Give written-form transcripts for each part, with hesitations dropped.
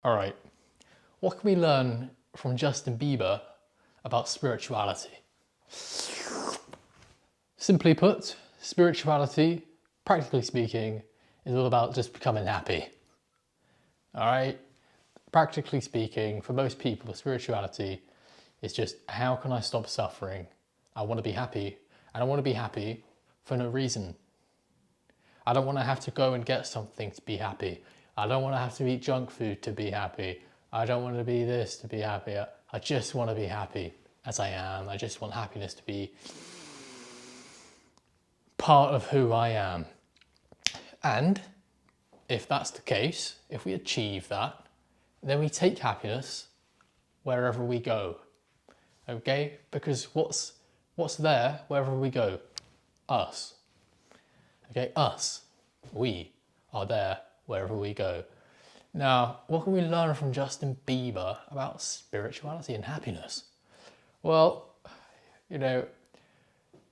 All right, what can we learn from Justin Bieber about spirituality? Simply put, spirituality, practically speaking, is all about just becoming happy. All right, practically speaking, for most people, spirituality is just how can I stop suffering? I want to be happy, and I want to be happy for no reason. I don't want to have to go and get something to be happy. I don't want to have to eat junk food to be happy. I don't want to be this to be happy. I just want to be happy as I am. I just want happiness to be part of who I am. And if that's the case, if we achieve that, then we take happiness wherever we go. Okay? Because what's there wherever we go? Us. Okay, us. We are there wherever we go. Now, what can we learn from Justin Bieber about spirituality and happiness? Well,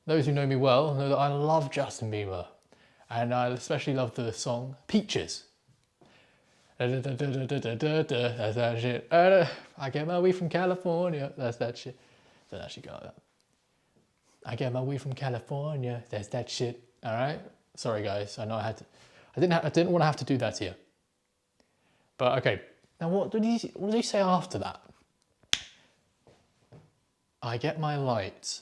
those who know me well know that I love Justin Bieber. And I especially love the song Peaches. That's that shit. I get my weed from California. That's that shit. Don't actually go like that. I get my weed from California. That's that shit. All right. Sorry, guys. I know I didn't want to have to do that here. But okay. Now, what did he say after that? I get my light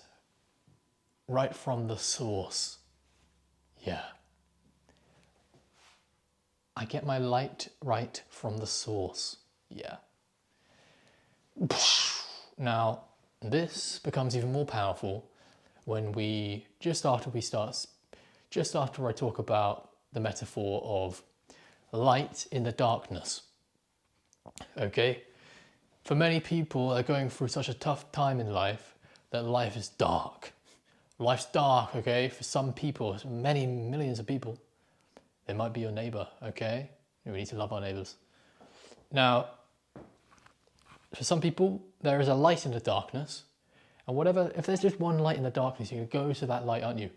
right from the source. Yeah. I get my light right from the source. Yeah. Now, this becomes even more powerful when just after I talk about the metaphor of light in the darkness. Okay? For many people, they're going through such a tough time in life that life is dark. Life's dark, okay? For some people, many millions of people, they might be your neighbor, okay? We need to love our neighbors. Now, for some people, there is a light in the darkness, and if there's just one light in the darkness, you can go to that light, aren't you?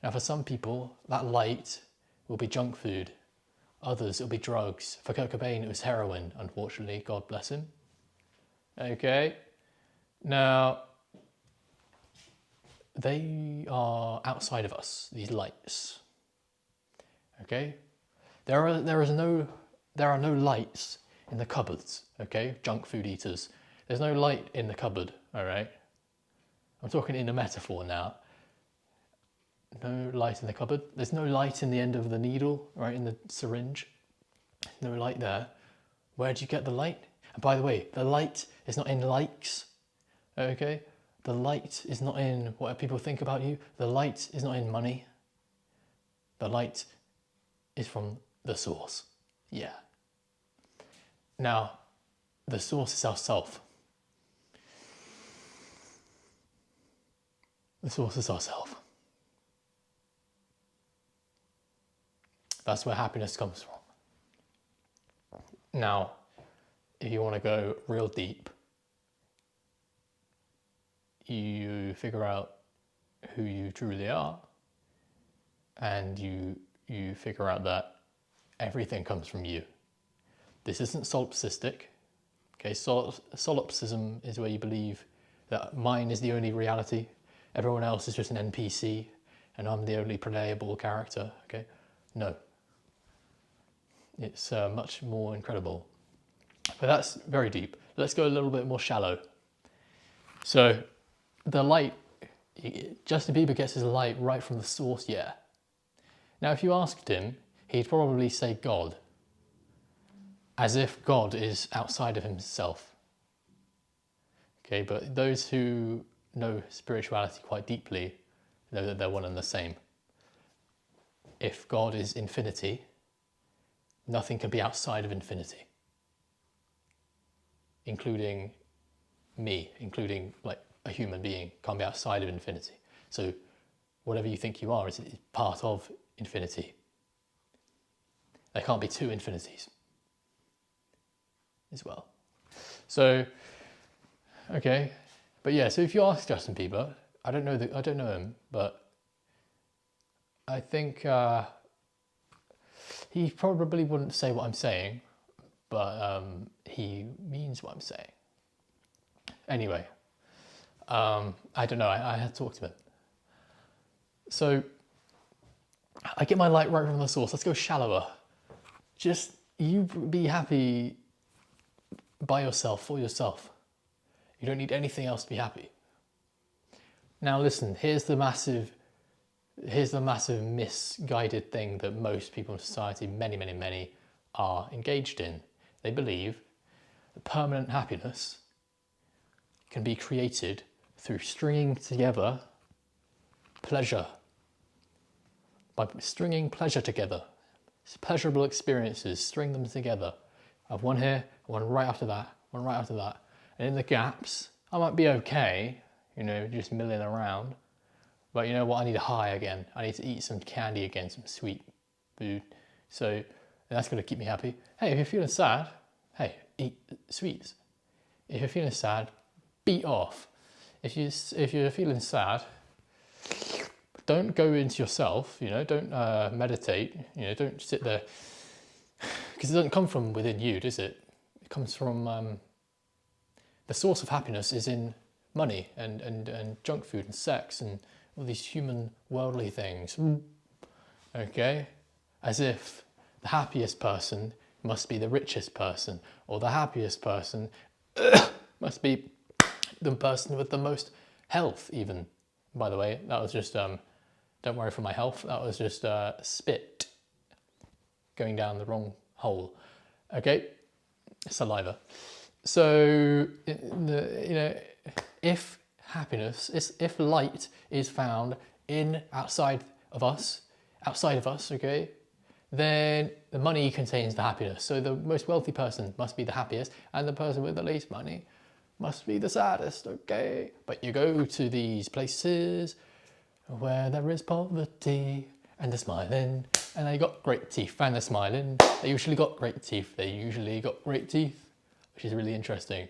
Now, for some people, that light will be junk food. Others, it'll be drugs. For Kurt Cobain, it was heroin, unfortunately. God bless him. Okay. Now, they are outside of us, these lights. Okay? There are no lights in the cupboards, okay? Junk food eaters. There's no light in the cupboard, all right? I'm talking in a metaphor now. No light in the cupboard. There's no light in the end of the needle, right, in the syringe. No light there. Where do you get the light? And by the way, the light is not in likes, okay? The light is not in what people think about you. The light is not in money. The light is from the source. Yeah. Now, the source is ourself. The source is ourself. That's where happiness comes from. Now, if you want to go real deep, you figure out who you truly are, and you figure out that everything comes from you. This isn't solipsistic. Okay, solipsism is where you believe that mine is the only reality, everyone else is just an NPC, and I'm the only playable character. Okay, no. It's much more incredible. But that's very deep. Let's go a little bit more shallow. So, the light, Justin Bieber gets his light right from the source, yeah. Now, if you asked him, he'd probably say God, as if God is outside of himself. Okay, but those who know spirituality quite deeply know that they're one and the same. If God is infinity, nothing can be outside of infinity, including me, including like a human being, can't be outside of infinity. So whatever you think you are is part of infinity. There can't be two infinities as well. So, okay, but yeah. So if you ask Justin Bieber, I don't know him, but I think he probably wouldn't say what I'm saying, but he means what I'm saying. Anyway, I don't know, I had to talk to him. So I get my light right from the source. Let's go shallower. Just you be happy by yourself, for yourself. You don't need anything else to be happy. Now listen, here's the massive misguided thing that most people in society, many, are engaged in. They believe that permanent happiness can be created through stringing together pleasure. By stringing pleasure together. Pleasurable experiences, string them together. I have one here, one right after that, one right after that. And in the gaps, I might be okay, just milling around. But you know what? I need a high again. I need to eat some candy again, some sweet food. So that's going to keep me happy. Hey, if you're feeling sad, hey, eat sweets. If you're feeling sad, beat off. If you're feeling sad, don't go into yourself. Don't meditate. Don't sit there, because it doesn't come from within you, does it? It comes from the source of happiness is in money and junk food and sex and all these human worldly things. Okay? As if the happiest person must be the richest person, or the happiest person must be the person with the most health, even. By the way, that was just, don't worry for my health, that was just spit going down the wrong hole. Okay? Saliva. So, if light is found outside of us, okay, then the money contains the happiness. So the most wealthy person must be the happiest, and the person with the least money must be the saddest, okay? But you go to these places where there is poverty, and they're smiling, and they got great teeth, and they're smiling. They usually got great teeth, which is really interesting.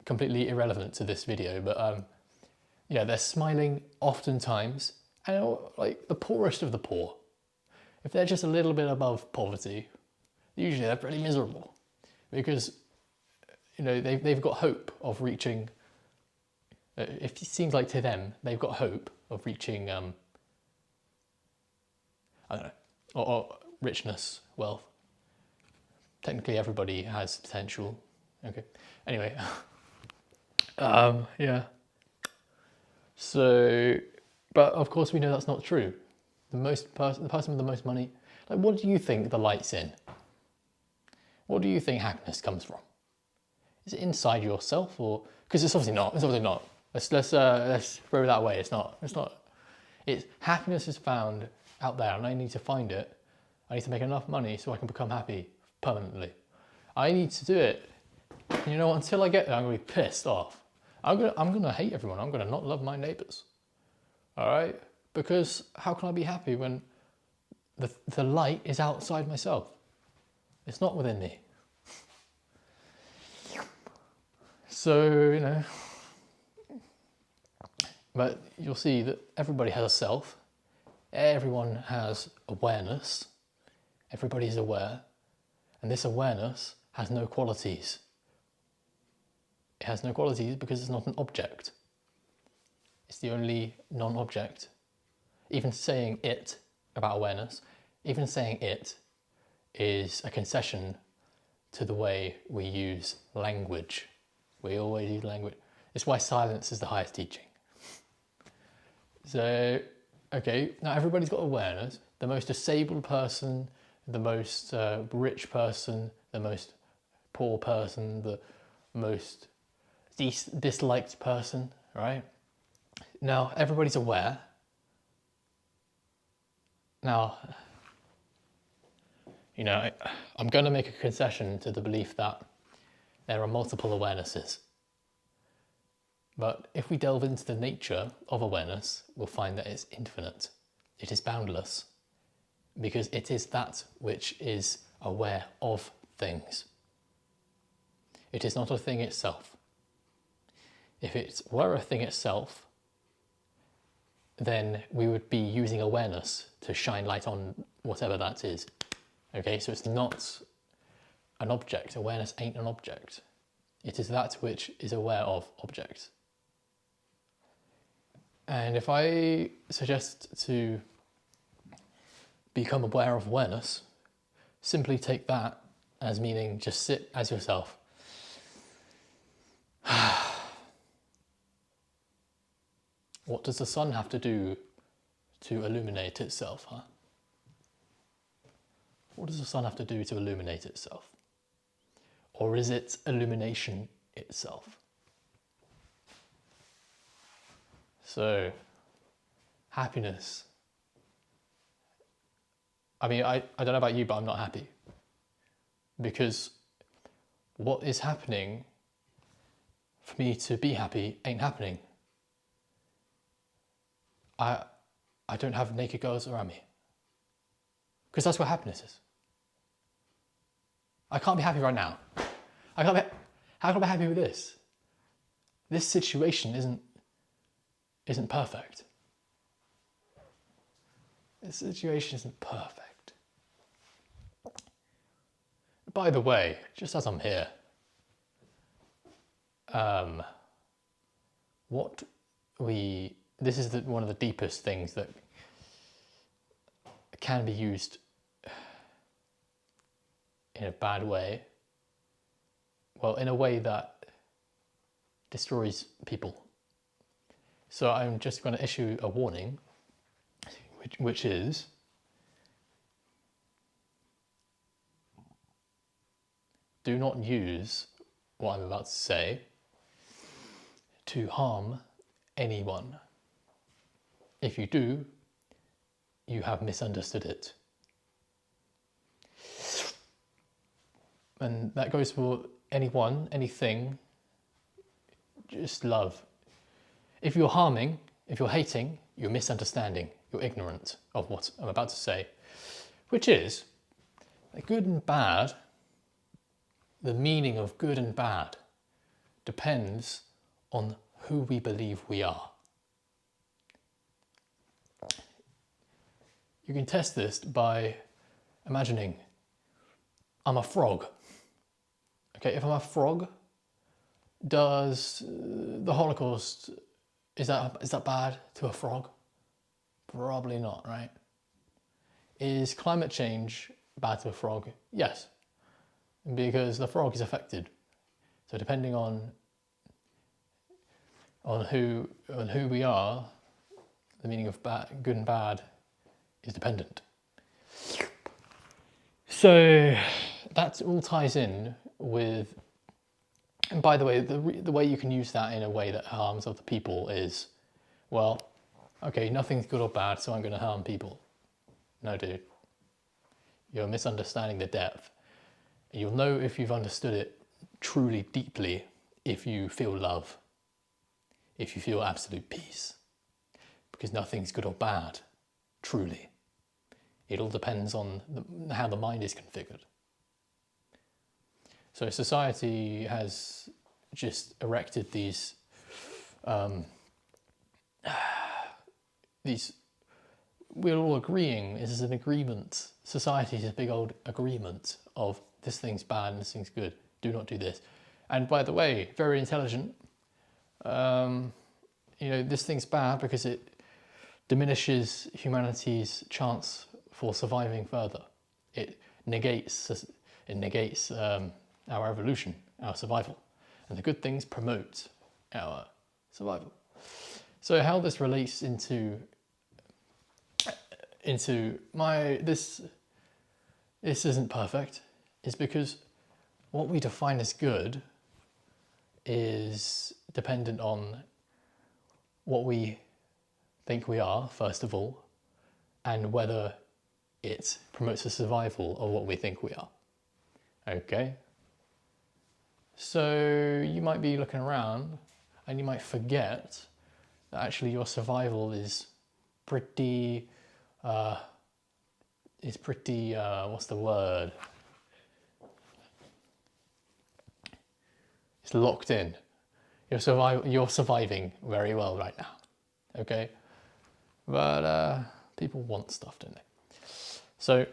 Completely irrelevant to this video, but they're smiling oftentimes, and like the poorest of the poor. If they're just a little bit above poverty, usually they're pretty miserable, because they've got hope of reaching. It seems like to them they've got hope of reaching. I don't know, or richness, wealth. Technically, everybody has potential. Okay. Anyway. Yeah. So, but of course we know that's not true. The person with the most money, like, what do you think the light's in? What do you think happiness comes from? Is it inside yourself, or because it's obviously not? It's obviously not. Let's throw it that way. It's not. It's happiness is found out there, and I need to find it. I need to make enough money so I can become happy permanently. I need to do it. Until I get there, I'm gonna be pissed off. I'm gonna hate everyone. I'm gonna not love my neighbours. All right, because how can I be happy when the light is outside myself? It's not within me. So but you'll see that everybody has a self. Everyone has awareness. Everybody is aware, and this awareness has no qualities. It has no qualities because it's not an object. It's the only non-object. Even saying it about awareness, even saying it is a concession to the way we use language. We always use language. It's why silence is the highest teaching. So, okay, now everybody's got awareness. The most disabled person, the most rich person, the most poor person, the most disliked person, right? Now, everybody's aware. Now, I'm going to make a concession to the belief that there are multiple awarenesses. But if we delve into the nature of awareness, we'll find that it's infinite. It is boundless, because it is that which is aware of things. It is not a thing itself. If it were a thing itself, then we would be using awareness to shine light on whatever that is. Okay, so it's not an object. Awareness ain't an object. It is that which is aware of objects. And if I suggest to become aware of awareness, simply take that as meaning just sit as yourself. What does the sun have to do to illuminate itself, huh? What does the sun have to do to illuminate itself? Or is it illumination itself? So, happiness. I mean, I don't know about you, but I'm not happy. Because what is happening for me to be happy ain't happening. I don't have naked girls around me. Because that's what happiness is. I can't be happy right now. How can I be happy with this? This situation isn't perfect. This situation isn't perfect. By the way, just as I'm here, this is one of the deepest things that can be used in a bad way. Well, in a way that destroys people. So I'm just going to issue a warning, which is do not use what I'm about to say to harm anyone. If you do, you have misunderstood it. And that goes for anyone, anything, just love. If you're harming, if you're hating, you're misunderstanding, you're ignorant of what I'm about to say, which is good and bad. The meaning of good and bad depends on who we believe we are. You can test this by imagining I'm a frog. Okay, if I'm a frog, does the Holocaust, is that bad to a frog? Probably not, right? Is climate change bad to a frog? Yes, because the frog is affected. So depending on who we are, the meaning of good and bad is dependent. So that all ties in with, and by the way, the way you can use that in a way that harms other people is, well, okay, nothing's good or bad, so I'm going to harm people. No, dude. You're misunderstanding the depth. You'll know if you've understood it truly deeply if you feel love, if you feel absolute peace. Because nothing's good or bad, truly. It all depends on how the mind is configured. So society has just erected these we're all agreeing, this is an agreement. Society is a big old agreement of this thing's bad and this thing's good. Do not do this. And by the way, very intelligent. This thing's bad because it diminishes humanity's chance for surviving further. It negates our evolution, our survival. And the good things promote our survival. So how this relates into this isn't perfect, is because what we define as good is dependent on what we think we are, first of all, and whether it promotes the survival of what we think we are. Okay? So you might be looking around and you might forget that actually your survival is pretty, what's the word? It's locked in. You're surviving very well right now, okay? But people want stuff, don't they? So,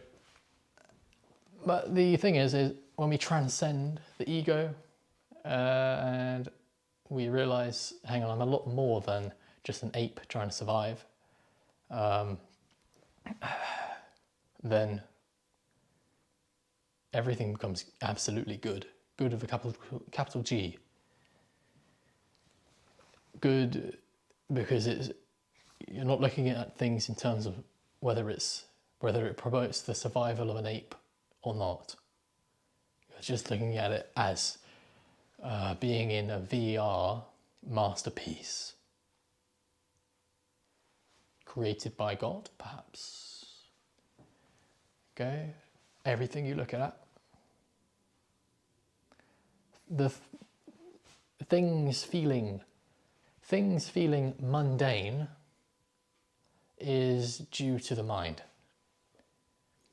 but the thing is when we transcend the ego and we realize, hang on, I'm a lot more than just an ape trying to survive, then everything becomes absolutely good. Good with a capital G. Good because you're not looking at things in terms of whether it promotes the survival of an ape or not. You're just looking at it as being in a VR masterpiece created by God, perhaps. Okay, everything you look at, the things feeling mundane is due to the mind.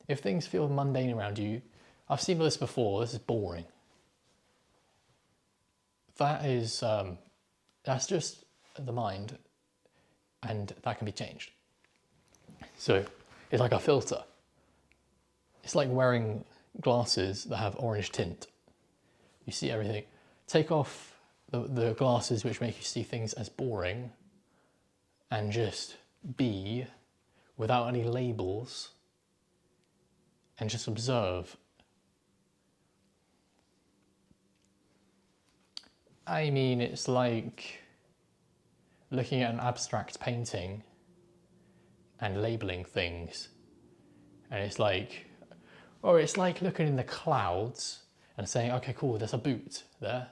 If things feel mundane around you, I've seen this before, this is boring. That's just the mind, and that can be changed. So it's like a filter. It's like wearing glasses that have orange tint. You see everything. Take off the glasses which make you see things as boring and just be without any labels and just observe. I mean, it's like looking at an abstract painting and labeling things. And it's like looking in the clouds and saying, okay, cool, there's a boot there.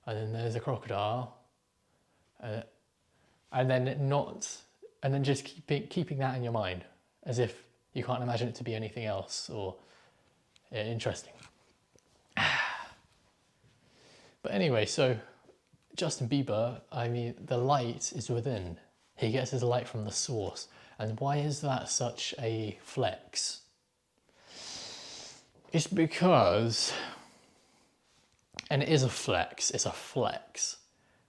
And then there's a crocodile. And then just keeping that in your mind as if you can't imagine it to be anything else or interesting. But anyway, so Justin Bieber, I mean, the light is within. He gets his light from the source. And why is that such a flex? It's because, and it is a flex, it's a flex.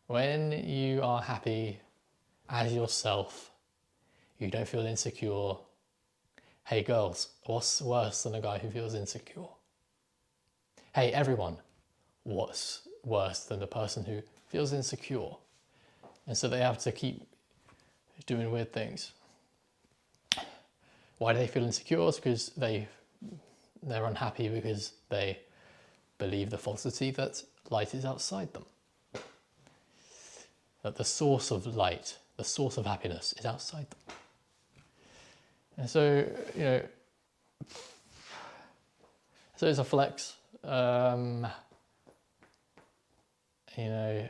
When you are happy as yourself, you don't feel insecure. Hey girls, what's worse than a guy who feels insecure? Hey everyone, what's worse than the person who feels insecure? And so they have to keep doing weird things. Why do they feel insecure? It's because they're unhappy because they believe the falsity that light is outside them. That the source of light, the source of happiness is outside them. And so, so it's a flex.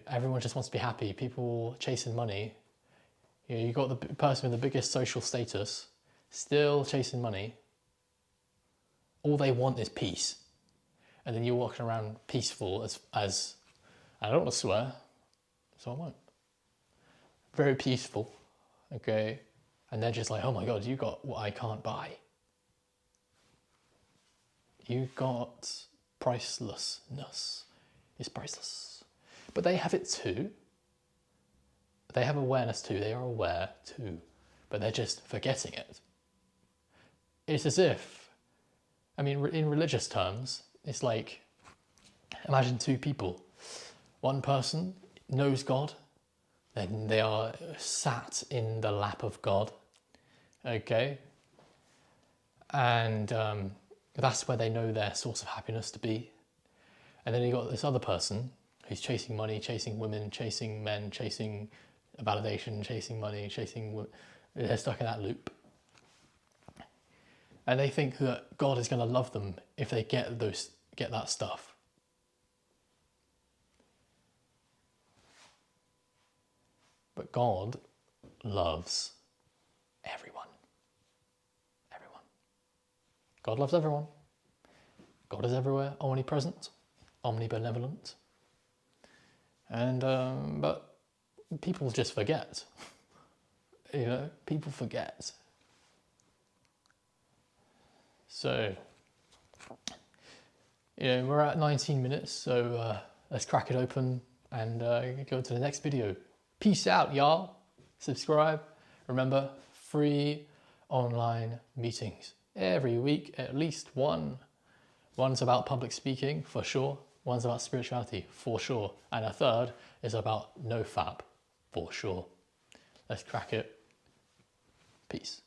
Everyone just wants to be happy. People chasing money. You got the person with the biggest social status still chasing money. All they want is peace. And then you're walking around peaceful as I don't want to swear, so I won't. Very peaceful, okay? And they're just like, oh my God, you got what I can't buy. You got pricelessness. It's priceless. But they have it too. They have awareness too. They are aware too. But they're just forgetting it. It's as if, in religious terms, it's like, imagine two people. One person knows God. Then they are sat in the lap of God. Okay? And that's where they know their source of happiness to be. And then you got this other person who's chasing money, chasing women, chasing men, chasing validation, chasing money, they're stuck in that loop. And they think that God is going to love them if they get that stuff. But God loves everyone. Everyone. God loves everyone. God is everywhere, omnipresent, omnibenevolent. And but people just forget. People forget. So, we're at 19 minutes, so let's crack it open and go to the next video. Peace out, y'all. Subscribe. Remember, free online meetings. Every week, at least one One's about public speaking, for sure. One's about spirituality, for sure. And a third is about no fap, for sure. Let's crack it. Peace.